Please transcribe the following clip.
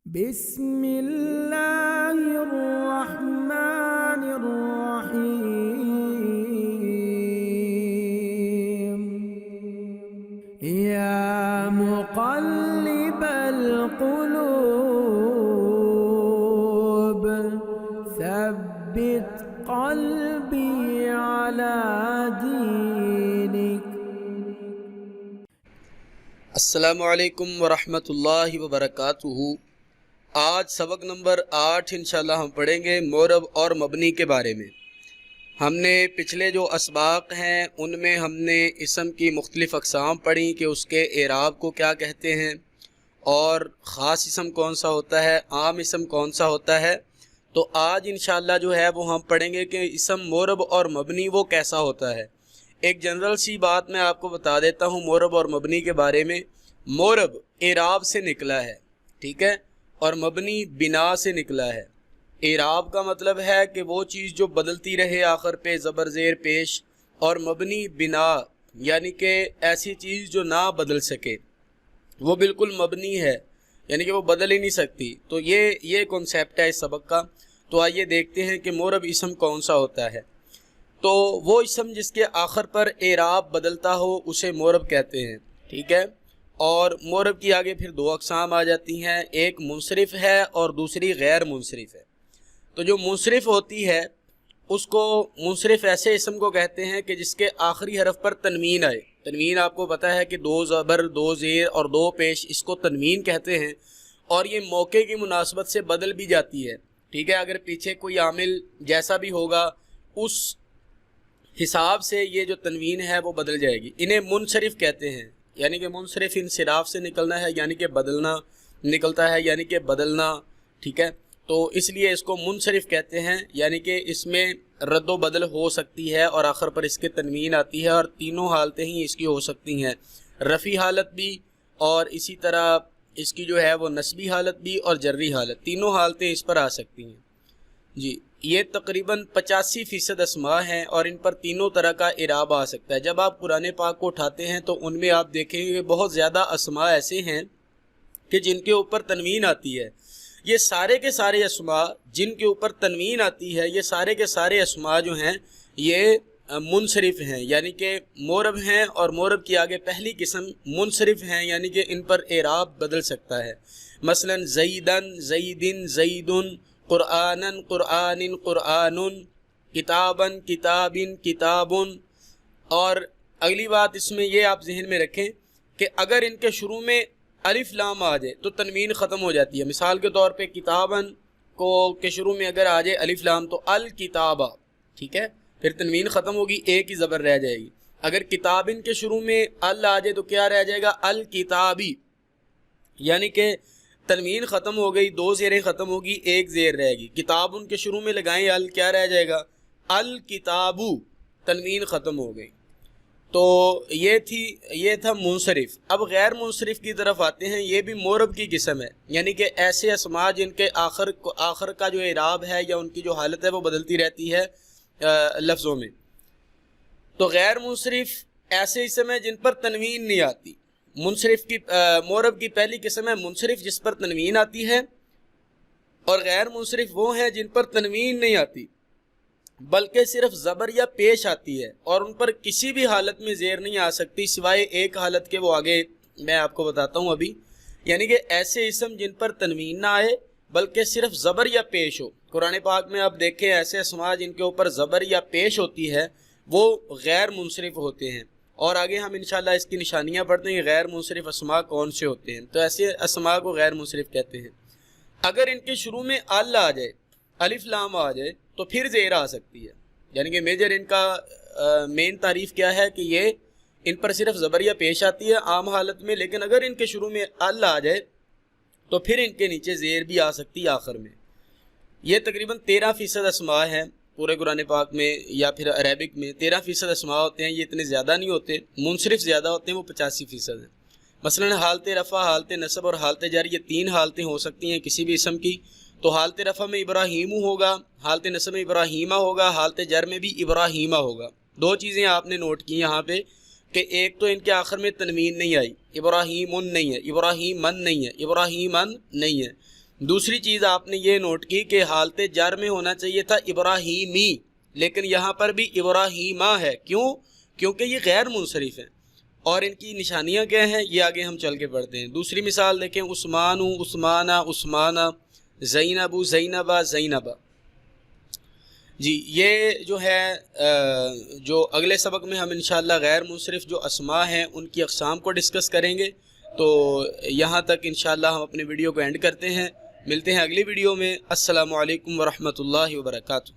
بسم اللہ الرحمن الرحیم یا مقلب القلوب ثبت قلبی علی دینک۔ السلام علیکم ورحمۃ اللہ وبرکاتہ۔ آج سبق نمبر 8 انشاءاللہ ہم پڑھیں گے مورب اور مبنی کے بارے میں۔ ہم نے پچھلے جو اسباق ہیں ان میں ہم نے اسم کی مختلف اقسام پڑھی کہ اس کے اعراب کو کیا کہتے ہیں اور خاص اسم کون سا ہوتا ہے، عام اسم کون سا ہوتا ہے۔ تو آج انشاءاللہ جو ہے وہ ہم پڑھیں گے کہ اسم مورب اور مبنی وہ کیسا ہوتا ہے۔ ایک جنرل سی بات میں آپ کو بتا دیتا ہوں مورب اور مبنی کے بارے میں۔ مورب اعراب سے نکلا ہے، ٹھیک ہے، اور مبنی بنا سے نکلا ہے۔ اعراب کا مطلب ہے کہ وہ چیز جو بدلتی رہے آخر پہ زبر زیر پیش، اور مبنی بنا یعنی کہ ایسی چیز جو نہ بدل سکے وہ بالکل مبنی ہے، یعنی کہ وہ بدل ہی نہیں سکتی۔ تو یہ کنسیپٹ ہے اس سبق کا۔ تو آئیے دیکھتے ہیں کہ مورب اسم کون سا ہوتا ہے۔ تو وہ اسم جس کے آخر پر اعراب بدلتا ہو اسے مورب کہتے ہیں، ٹھیک ہے۔ اور مورب کی آگے پھر دو اقسام آ جاتی ہیں، ایک منصرف ہے اور دوسری غیر منصرف ہے۔ تو جو منصرف ہوتی ہے اس کو منصرف ایسے اسم کو کہتے ہیں کہ جس کے آخری حرف پر تنوین آئے۔ تنوین آپ کو پتہ ہے کہ دو زبر، دو زیر اور دو پیش، اس کو تنوین کہتے ہیں، اور یہ موقع کی مناسبت سے بدل بھی جاتی ہے، ٹھیک ہے۔ اگر پیچھے کوئی عامل جیسا بھی ہوگا اس حساب سے یہ جو تنوین ہے وہ بدل جائے گی۔ انہیں منصرف کہتے ہیں، یعنی کہ منصرف انصراف سے نکلنا ہے، یعنی کہ بدلنا نکلتا ہے، یعنی کہ بدلنا، ٹھیک ہے۔ تو اس لیے اس کو منصرف کہتے ہیں، یعنی کہ اس میں رد و بدل ہو سکتی ہے اور آخر پر اس کے تنوین آتی ہے، اور تینوں حالتیں ہی اس کی ہو سکتی ہیں، رفعی حالت بھی اور اسی طرح اس کی جو ہے وہ نسبی حالت بھی اور جری حالت، تینوں حالتیں اس پر آ سکتی ہیں۔ جی، یہ تقریباً 85% اسماء ہیں اور ان پر تینوں طرح کا اعراب آ سکتا ہے۔ جب آپ قرآن پاک کو اٹھاتے ہیں تو ان میں آپ دیکھیں گے کہ بہت زیادہ اسماء ایسے ہیں کہ جن کے اوپر تنوین آتی ہے۔ یہ سارے کے سارے اسماء جن کے اوپر تنوین آتی ہے، یہ سارے کے سارے اسماء جو ہیں یہ منصرف ہیں، یعنی کہ مورب ہیں، اور مورب کی آگے پہلی قسم منصرف ہیں، یعنی کہ ان پر اعراب بدل سکتا ہے۔ مثلا زیدن زیدن زیدن، قرآنن قرآن قرآن، کتابن کتابن کتابن۔ اور اگلی بات اس میں یہ آپ ذہن میں رکھیں کہ اگر ان کے شروع میں الف لام آ جائے تو تنوین ختم ہو جاتی ہے۔ مثال کے طور پہ کتابن کو کے شروع میں اگر آ جائے الف لام تو الکتابہ، ٹھیک ہے، پھر تنوین ختم ہوگی، ایک ہی زبر رہ جائے گی۔ اگر کتابن کے شروع میں ال آ جائے تو کیا رہ جائے گا؟ الکتابی، یعنی کہ تنوین ختم ہو گئی، دو زیریں ختم ہوگی، ایک زیر رہے گی۔ کتاب ان کے شروع میں لگائیں ال، کیا رہ جائے گا؟ الکتابو، تنوین ختم ہو گئی۔ تو یہ تھا منصرف۔ اب غیر منصرف کی طرف آتے ہیں، یہ بھی مورب کی قسم ہے، یعنی کہ ایسے اسماء جن کے آخر کا جو اعراب ہے یا ان کی جو حالت ہے وہ بدلتی رہتی ہے لفظوں میں۔ تو غیر منصرف ایسے اسم ہیں جن پر تنوین نہیں آتی۔ منصرف کی مورب کی پہلی قسم ہے منصرف جس پر تنوین آتی ہے، اور غیر منصرف وہ ہیں جن پر تنوین نہیں آتی بلکہ صرف زبر یا پیش آتی ہے، اور ان پر کسی بھی حالت میں زیر نہیں آ سکتی سوائے ایک حالت کے، وہ آگے میں آپ کو بتاتا ہوں ابھی۔ یعنی کہ ایسے اسم جن پر تنوین نہ آئے بلکہ صرف زبر یا پیش ہو۔ قرآن پاک میں آپ دیکھیں ایسے اسماء جن کے اوپر زبر یا پیش ہوتی ہے وہ غیر منصرف ہوتے ہیں، اور آگے ہم انشاءاللہ اس کی نشانیاں پڑھتے ہیں کہ غیر منصرف اسماء کون سے ہوتے ہیں۔ تو ایسے اسماء کو غیر منصرف کہتے ہیں۔ اگر ان کے شروع میں ال آ جائے، الف لام آ جائے تو پھر زیر آ سکتی ہے، یعنی کہ میجر ان کا مین تعریف کیا ہے کہ یہ ان پر صرف زبر یا پیش آتی ہے عام حالت میں، لیکن اگر ان کے شروع میں ال آ جائے تو پھر ان کے نیچے زیر بھی آ سکتی ہے آخر میں۔ یہ تقریباً 13% اسماء ہیں پورے قرآن پاک میں، یا پھر عربک میں 13% اسماء ہوتے ہیں۔ یہ اتنے زیادہ نہیں ہوتے، منصرف زیادہ ہوتے ہیں، وہ 85% ہیں۔ مثلا حالت رفع، حالت نصب اور حالت جر، یہ 3 حالتیں ہو سکتی ہیں کسی بھی اسم کی۔ تو حالت رفع میں ابراہیم ہوگا، حالت نصب میں ابراہیمہ ہوگا، حالت جر میں بھی ابراہیمہ ہوگا۔ دو چیزیں آپ نے نوٹ کی یہاں پہ کہ ایک تو ان کے آخر میں تنوین نہیں آئی، ابراہیمن نہیں ہے، ابراہیمن نہیں ہے، ابراہیمن نہیں ہے۔ دوسری چیز آپ نے یہ نوٹ کی کہ حالت جر میں ہونا چاہیے تھا ابراہیمی، لیکن یہاں پر بھی ابراہیمہ ہے. کیوں؟ کیونکہ یہ غیر منصرف ہیں. اور ان کی نشانیاں کیا ہیں یہ آگے ہم چل کے پڑھتے ہیں. دوسری مثال دیکھیں، عثمان، عثمانہ، عثمانہ، زینب، زینبہ، زینبہ. جی یہ جو ہے جو اگلے سبق میں ہم انشاءاللہ غیر منصرف جو اسماء ہیں ان کی اقسام کو ڈسکس کریں گے. تو یہاں تک انشاءاللہ ہم اپنے ویڈیو کو اینڈ کرتے ہیں. ملتے ہیں اگلی ویڈیو میں. السلام علیکم ورحمۃ اللہ وبرکاتہ.